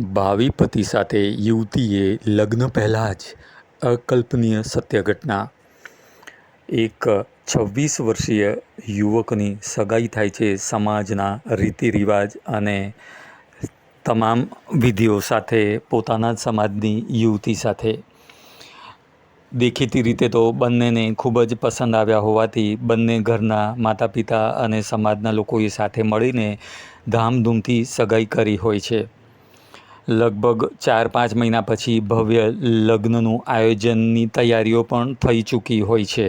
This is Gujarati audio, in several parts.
ભાવિ પતિ સાથે યુવતીએ લગ્ન પહેલાં જ અકલ્પનીય સત્ય ઘટના. એક 26 વર્ષીય યુવકની સગાઈ થાય છે સમાજના રીતિ રિવાજ અને તમામ વિધિઓ સાથે, પોતાના જ સમાજની યુવતી સાથે. દેખીતી રીતે તો બંનેને ખૂબ જ પસંદ આવ્યા હોવાથી બંને ઘરના માતા પિતા અને સમાજના લોકોએ સાથે મળીને ધામધૂમથી સગાઈ કરી હોય છે. લગભગ 4-5 મહિના પછી ભવ્ય લગ્નનું આયોજનની તૈયારીઓ પણ થઈ ચૂકી હોય છે.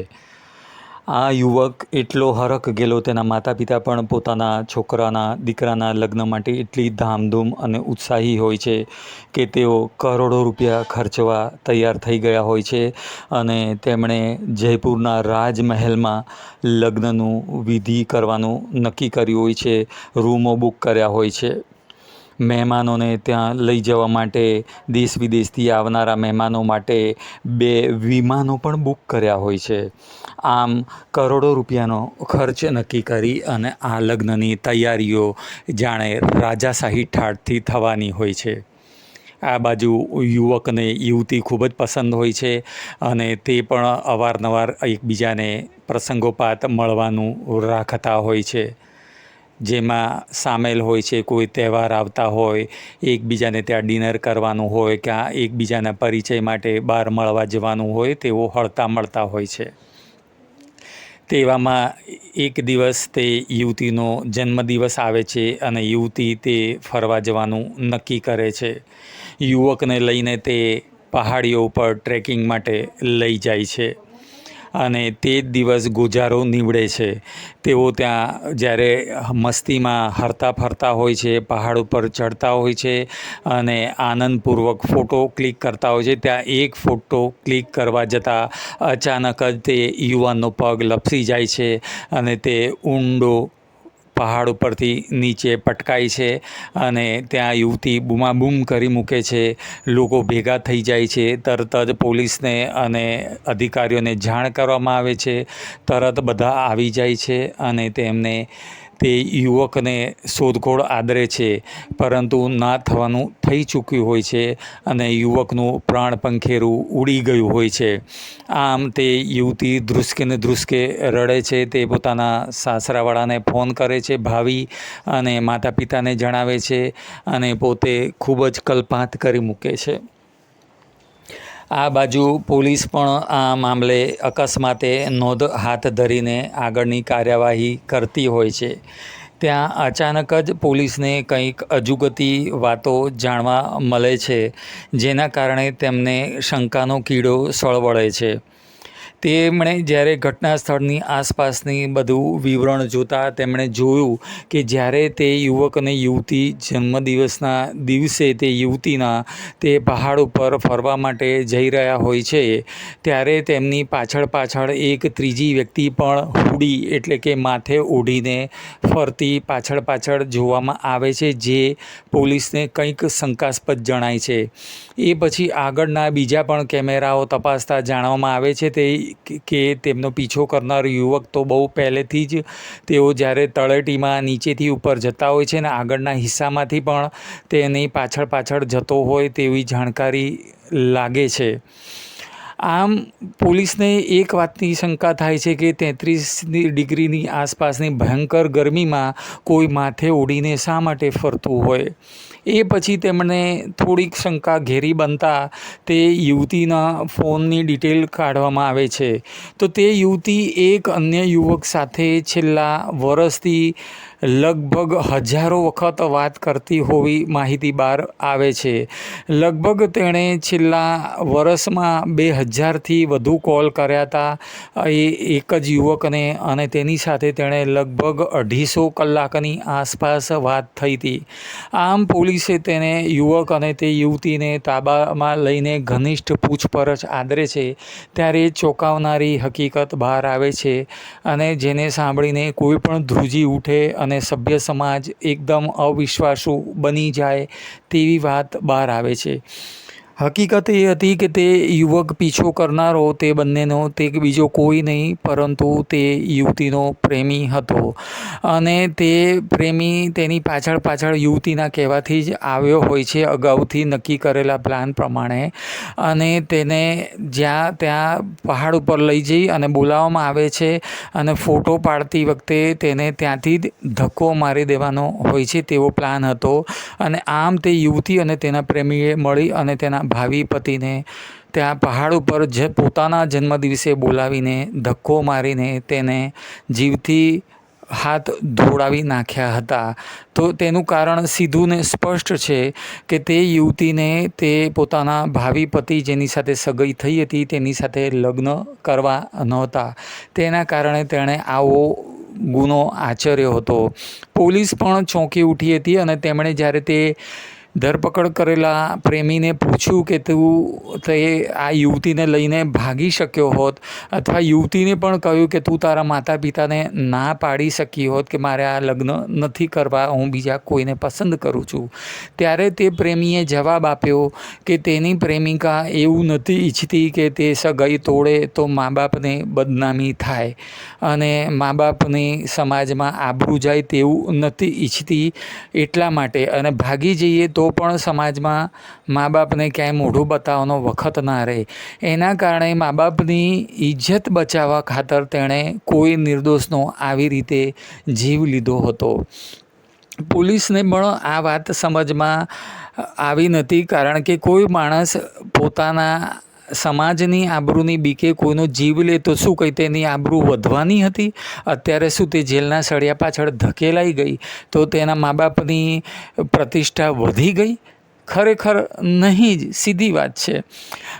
આ યુવક એટલો હરખ ગયેલો, તેના માતા પિતા પણ પોતાના દીકરાના લગ્ન માટે એટલી ધામધૂમ અને ઉત્સાહી હોય છે કે તેઓ કરોડો રૂપિયા ખર્ચવા તૈયાર થઈ ગયા હોય છે અને તેમણે જયપુરના રાજમહેલમાં લગ્નનું વિધિ કરવાનું નક્કી કર્યું હોય છે. રૂમો બુક કર્યા હોય છે. મહેમાનોને ત્યાં લઈ જવા માટે, દેશ વિદેશથી આવનારા મહેમાનો માટે 2 વિમાનો પણ બુક કર્યા હોય છે. આમ કરોડો રૂપિયાનો ખર્ચ નક્કી કરી અને આ લગ્નની તૈયારીઓ જાણે રાજાશાહી ઠાઠથી થવાની હોય છે. આ બાજુ યુવકને યુવતી ખૂબ જ પસંદ હોય છે અને તે પણ અવારનવાર એકબીજાને પ્રસંગોપાત મળવાનું રાખતા હોય છે. જેમાં સામેલ હોય છે કોઈ તહેવાર આવતા હોય, એકબીજાને ત્યાં ડિનર કરવાનું હોય, ક્યાં એકબીજાના પરિચય માટે બહાર મળવા જવાનું હોય, તેઓ હળતા મળતા હોય છે. તેવામાં એક દિવસ તે યુવતીનો જન્મદિવસ આવે છે અને યુવતી તે ફરવા જવાનું નક્કી કરે છે. યુવકને લઈને તે પહાડીઓ ઉપર ટ્રેકિંગ માટે લઈ જાય છે અને તે જ દિવસ ગોજારો નીવડે છે. તેઓ ત્યાં જ્યારે મસ્તીમાં હરતા ફરતા હોય છે, પહાડ ઉપર ચડતા હોય છે અને આનંદપૂર્વક ફોટો ક્લિક કરતા હોય છે. ત્યાં એક ફોટો ક્લિક કરવા જતાં અચાનક જ તે યુવાનનો પગ લપસી જાય છે અને તે ઊંડો પહાડ ઉપરથી નીચે પટકાય છે અને ત્યાં યુવતી બૂમાબૂમ કરી મૂકે છે. લોકો ભેગા થઈ જાય છે. તરત જ પોલીસને અને અધિકારીઓને જાણ કરવામાં આવે છે. તરત બધા આવી જાય છે અને તે યુવકને શોધખોળ આદરે છે, પરંતુ ના થવાનું થઈ ચૂક્યું હોય છે અને યુવકનું પ્રાણ પંખેરું ઉડી ગયું હોય છે. આમ તે યુવતી ધ્રુસકે ને ધ્રુસકે રડે છે. તે પોતાના સાસરાવાળાને ફોન કરે છે, ભાવિ અને માતા પિતાને જણાવે છે અને પોતે ખૂબ જ કલ્પાંત કરી મૂકે છે. આ બાજુ પોલીસ પણ આ મામલે અકસ્માતે નોંધ હાથ ધરીને આગળની કાર્યવાહી કરતી હોય છે. ત્યાં અચાનક જ પોલીસને કંઈક અજુગતી વાતો જાણવા મળે છે, જેના કારણે તેમને શંકાનો કીડો સળવળે છે. તેમણે જ્યારે ઘટના સ્થળની આસપાસની બધું વિવરણ જોતાં તેમણે જોયું કે જ્યારે તે યુવક અને યુવતી જન્મદિવસના દિવસે તે યુવતીના તે પહાડ ઉપર ફરવા માટે જઈ રહ્યા હોય છે, ત્યારે તેમની પાછળ એક ત્રીજી વ્યક્તિ પણ હુડી એટલે કે માથે ઓઢીને ફરતી પાછળ જોવામાં આવે છે, જે પોલીસને કંઈક શંકાસ્પદ જણાય છે. એ પછી આગળના બીજા પણ કેમેરાઓ તપાસતા જાણવામાં આવે છે કે તેમનો પીછો કરનાર યુવક તો બહુ પહેલેથી જ, તેઓ જ્યારે તળેટીમાં નીચેથી ઉપર જતા હોય છે ને આગળના હિસ્સામાંથી પણ તેની પાછળ જતો હોય તેવી જાણકારી લાગે છે. આમ પોલીસને એક વાતની શંકા થાય છે કે 33 ડિગ્રીની આસપાસની ભયંકર ગરમીમાં કોઈ માથે ઓઢીને શા માટે ફરતું હોય. એ પછી તેમને થોડીક શંકા ઘેરી બનતા તે યુવતીના ફોનની ડિટેલ કાઢવામાં આવે છે. તો તે યુવતી એક અન્ય યુવક સાથે છેલ્લા વર્ષથી લગભગ હજારો વખત વાત કરતી હોવી માહિતી બહાર આવે છે. લગભગ તેણે છેલ્લા વર્ષમાં 2000થી વધુ કોલ કર્યા હતા એક જ યુવકને અને તેની સાથે તેણે લગભગ 250 કલાકની આસપાસ વાત થઈ હતી. આમ પોલીસે તેને યુવક અને તે યુવતીને તાબામાં લઈને ઘનિષ્ઠ પૂછપરછ આદરે છે ત્યારે ચોંકાવનારી હકીકત બહાર આવે છે અને જેને સાંભળીને કોઈ પણ ધ્રુજી ઉઠે અને સભ્ય સમાજ એકદમ અવિશ્વાસુ બની જાય તેવી વાત બહાર આવે છે. હકીકત એ હતી કે તે યુવક પીછો કરનારો તે બંનેનો તે બીજો કોઈ નહીં પરંતુ તે યુવતીનો પ્રેમી હતો અને તે પ્રેમી તેની પાછળ યુવતીના કહેવાથી જ આવ્યો હોય છે, અગાઉથી નક્કી કરેલા પ્લાન પ્રમાણે, અને તેને ત્યાં પહાડ ઉપર લઈ જઈ અને બોલાવવામાં આવે છે અને ફોટો પાડતી વખતે તેને ત્યાંથી જ ધક્કો મારી દેવાનો હોય છે તેવો પ્લાન હતો. અને આમ તે યુવતી અને તેના પ્રેમીએ મળી અને તેના ભાવિ પતિને ત્યાં પહાડ ઉપર પોતાના જન્મદિવસે બોલાવીને ધક્કો મારીને તેને જીવથી હાથ ધોળાવી નાખ્યા હતા. તો તેનું કારણ સીધું ને સ્પષ્ટ છે કે તે યુવતીને તે પોતાના ભાવિ પતિ જેની સાથે સગાઈ થઈ હતી તેની સાથે લગ્ન કરવા નહોતા. તેના કારણે તેણે આવો ગુનો આચર્યો હતો. પોલીસ પણ ચોંકી ઉઠી હતી અને તેમણે જ્યારે તે ધરપકડ કરેલા પ્રેમીને પૂછ્યું કે તે આ યુવતીને લઈને ભાગી શક્યો હોત અથવા યુવતીને પણ કહ્યું કે તું તારા માતા પિતાને ના પાડી શકી હોત કે મારે આ લગ્ન નથી કરવા, હું બીજા કોઈને પસંદ કરું છું, ત્યારે તે પ્રેમીએ જવાબ આપ્યો કે તેની પ્રેમિકા એવું નથી ઈચ્છતી કે તે સગાઈ તોડે તો મા બાપને બદનામી થાય અને મા બાપની સમાજમાં આબરૂ જાય તેવું નથી ઈચ્છતી, એટલા માટે અને ભાગી જઈએ તો પણ સમાજમાં મા બાપને ક્યાંય મોઢું બતાવવાનો વખત ના રહે. એના કારણે મા બાપની ઇજ્જત બચાવવા ખાતર તેણે કોઈ નિર્દોષનો આવી રીતે જીવ લીધો હતો. પોલીસને પણ આ વાત સમજમાં આવી નથી, કારણ કે કોઈ માણસ પોતાના સમાજની આબરૂની બીકે કોઈનો જીવ લે તો શું કંઈ તેની આબરૂ વધવાની હતી? અત્યારે શું તે જેલના સળિયા પાછળ ધકેલાઈ ગઈ તો તેના મા બાપની પ્રતિષ્ઠા વધી ગઈ? ખરેખર નહીં જ, સીધી વાત છે.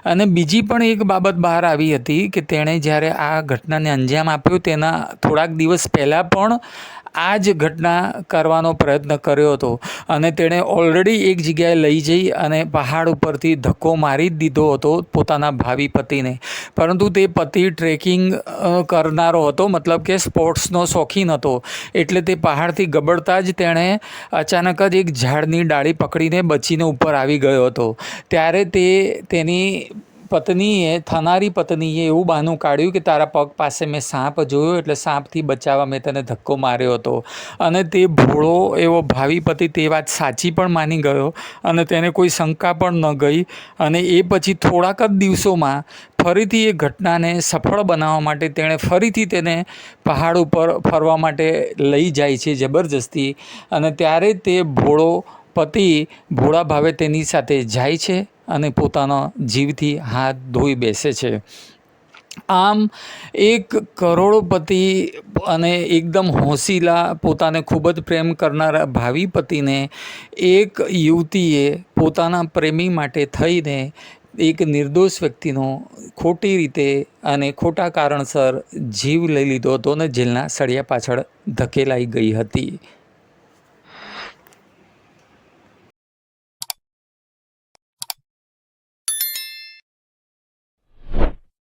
અને બીજી પણ એક બાબત બહાર આવી હતી કે તેણે જ્યારે આ ઘટનાને અંજામ આપ્યો તેના થોડાક દિવસ પહેલાં પણ આ જ ઘટના કરવાનો પ્રયત્ન કર્યો હતો અને તેણે ઓલરેડી એક જગ્યાએ લઈ જઈ અને પહાડ ઉપરથી ધક્કો મારી જ દીધો હતો પોતાના ભાવિ પતિને. પરંતુ તે પતિ ટ્રેકિંગ કરનારો હતો, મતલબ કે સ્પોર્ટ્સનો શોખીન હતો, એટલે તે પહાડથી ગબડતા જ તેણે અચાનક જ એક ઝાડની ડાળી પકડીને બચીને ઉપર આવી ગયો હતો. ત્યારે તેની થનારી પત્નીએ એવું બહાનું કાઢ્યું કે તારા પગ પાસે મેં સાપ જોયો એટલે સાપથી બચાવવા મેં તને ધક્કો માર્યો હતો. અને તે ભોળો એવો ભાવિ પતિ તે વાત સાચી પણ માની ગયો અને તેને કોઈ શંકા પણ ન ગઈ. અને એ પછી થોડાક જ દિવસોમાં ફરીથી એ ઘટનાને સફળ બનાવવા માટે તેણે ફરીથી તેને પહાડ ઉપર ફરવા માટે લઈ જાય છે જબરજસ્તી. અને ત્યારે તે ભોળો પતિ ભોળા ભાવે તેની સાથે જાય છે અને પોતાના જીવથી હાથ ધોઈ બેસે છે. આમ એક કરોડપતિ અને એકદમ હોંશીલા, પોતાને ખૂબ જ પ્રેમ કરનારા ભાવિ પતિને એક યુવતીએ પોતાના પ્રેમી માટે થઈને એક નિર્દોષ વ્યક્તિનો ખોટી રીતે અને ખોટા કારણસર જીવ લઈ લીધો હતો અને જેલના સળિયા પાછળ ધકેલાઈ ગઈ હતી.